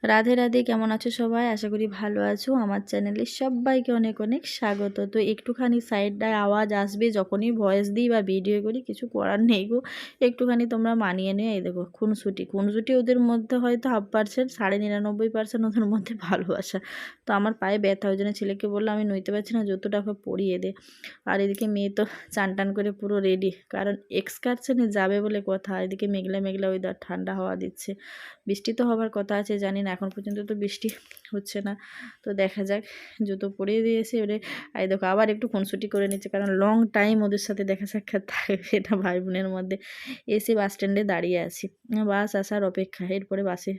রাধে রাধে, কেমন আছো সবাই? আশা করি ভালো আছো। আমার চ্যানেলে সবাইকে অনেক অনেক স্বাগত। তো একটুখানি সাইডটায় আওয়াজ আসবে যখনই ভয়েস দিই বা ভিডিও করি, কিছু করার নেই গো, একটুখানি তোমরা মানিয়ে নিয়ে। এই দেখো খুনসুটি ওদের মধ্যে হয়তো 50%, 99.% ওদের মধ্যে ভালোবাসা। তো আমার পায়ে ব্যথা, ওই জন্য ছেলেকে বললাম আমি নইতে পারছি না, জুতোটা পরিয়ে দে। আর এদিকে মেয়ে তো চান টান করে পুরো রেডি, কারণ এক্সকারশনে যাবে বলে কথা। এদিকে মেঘলা মেঘলা ওয়েদার, ঠান্ডা হাওয়া দিচ্ছে, বৃষ্টি তো হবার কথা আছে জানি না, এখন পর্যন্ত তো বৃষ্টি হচ্ছে না। তো দেখা যাক, জুতো পরিয়ে দিয়েছে ওরে। আর দেখো আবার একটু খুনসুটি করে নিচ্ছে, কারণ লং টাইম ওদের সাথে দেখা সাক্ষাৎ থাকে এটা ভাই বোনের মধ্যে। এসে বাস স্ট্যান্ডে দাঁড়িয়ে আছি, বাস আসার অপেক্ষা। এরপরে বাসে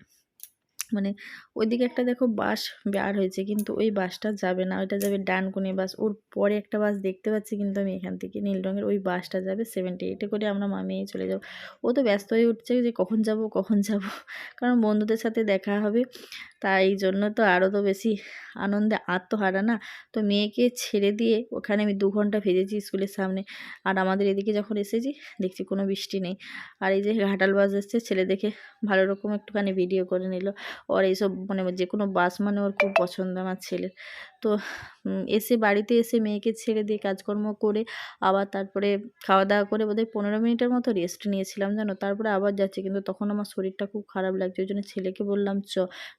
মানে ওইদিকে একটা দেখো বাস বার হয়েছে, কিন্তু ওই বাসটা যাবে না, ওইটা যাবে ডানকুনি বাস। ওর পরে একটা বাস দেখতে পাচ্ছি, কিন্তু আমি এখান থেকে নীল রঙের, ওই বাসটা যাবে 78-এ করে। আমরা মামিয়ে চলে যাব। ও তো ব্যস্ত হয়ে উঠছে যে কখন যাব, কারণ বন্ধুদের সাথে দেখা হবে। তাই জন্য তো আরও তো বেশি আনন্দে আত্মহারা না। তো মেয়েকে ছেড়ে দিয়ে ওখানে আমি 2 ঘন্টা ভেজেছি স্কুলের সামনে। আর আমাদের এদিকে যখন এসেছি দেখছি কোনো বৃষ্টি নেই। আর এই যে ঘাটাল বাস এসছে, ছেলে দেখে ভালো রকম একটুখানি ভিডিও করে নিল। ওর এইসব মানে যে কোনো বাস মানে ওর খুব পছন্দ আমার ছেলের। তো এসে বাড়িতে এসে মেয়েকে ছেড়ে দিয়ে কাজকর্ম করে আবার তারপরে খাওয়া দাওয়া করে বোধহয় 15 মিনিটের মতো রেস্ট নিয়েছিলাম জানো। তারপরে আবার যাচ্ছি, কিন্তু তখন আমার শরীরটা খুব খারাপ লাগছে। ওই জন্য ছেলেকে বললাম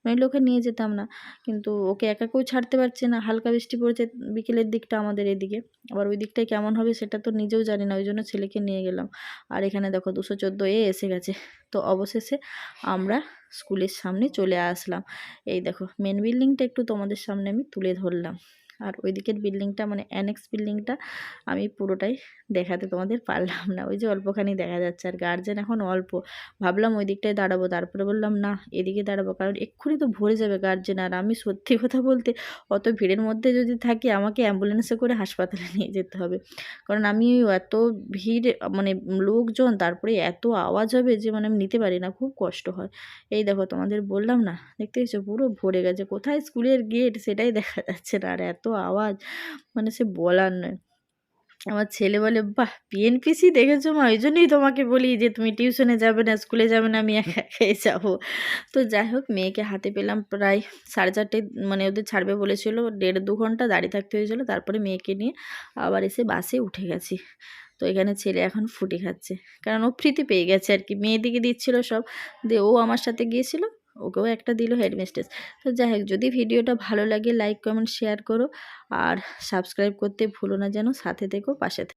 নইলে ওকে নিয়ে যেতাম না, কিন্তু ওকে একাকেও ছাড়তে পারছি না। হালকা বৃষ্টি পড়েছে বিকেলের দিকটা আমাদের এদিকে, আবার ওই দিকটায় কেমন হবে সেটা তো নিজেও জানি না, ওই জন্য ছেলেকে নিয়ে গেলাম। আর এখানে দেখো 214 এসে গেছে। তো অবশেষে আমরা স্কুলের সামনে চলে আসলাম। এই দেখো মেন বিল্ডিংটা একটু তোমাদের সামনে আমি তুলে ধরলাম। আর ওই দিকের বিল্ডিংটা মানে অ্যানেক্স বিল্ডিংটা আমি পুরোটাই দেখাতে তোমাদের পারলাম না, ওই যে অল্পখানি দেখা যাচ্ছে। আর গার্জেন এখন অল্প, ভাবলাম ওই দিকটায় দাঁড়াবো, তারপরে বললাম না এদিকে দাঁড়াবো, কারণ এক্ষুনি তো ভরে যাবে গার্জেন। আর আমি সত্যি কথা বলতে অত ভিড়ের মধ্যে যদি থাকি, আমাকে অ্যাম্বুলেন্সে করে হাসপাতালে নিয়ে যেতে হবে, কারণ আমি এত ভিড় মানে লোকজন, তারপরে এত আওয়াজ হবে যে মানে আমি নিতে পারি না, খুব কষ্ট হয়। এই দেখো তোমাদের বললাম না, দেখতে পেয়েছো পুরো ভরে গেছে, কোথায় স্কুলের গেট সেটাই দেখা যাচ্ছে না। আর এত আওয়াজ মানে সে বলার নয়। আমার ছেলে বলে বাহ পিএনপিসি দেখেছো মা, ওই জন্যই তোমাকে বলি যে তুমি টিউশনে যাবে না, স্কুলে যাবে না, আমি একা একাই যাবো। তো যাই হোক, মেয়েকে হাতে পেলাম প্রায় 4:30, মানে ওদের ছাড়বে বলেছিল, 1.5-2 ঘন্টা দাঁড়িয়ে থাকতে হয়েছিল। তারপরে মেয়েকে নিয়ে আবার এসে বাসে উঠে গেছি। তো এখানে ছেলে এখন ফুটি খাচ্ছে, কারণ ও ফ্রিতে পেয়ে গেছে আর কি, মেয়েদিকে দিচ্ছিল সব, দিয়ে ও আমার সাথে গিয়েছিল, ওকেও একটা দিল হেডমিস্ট্রেস। তো যাই হোক, যদি ভিডিওটা ভালো লাগে লাইক কমেন্ট শেয়ার করো, আর সাবস্ক্রাইব করতে ভুলো না যেন, সাথে থেকো, পাশে থেকো।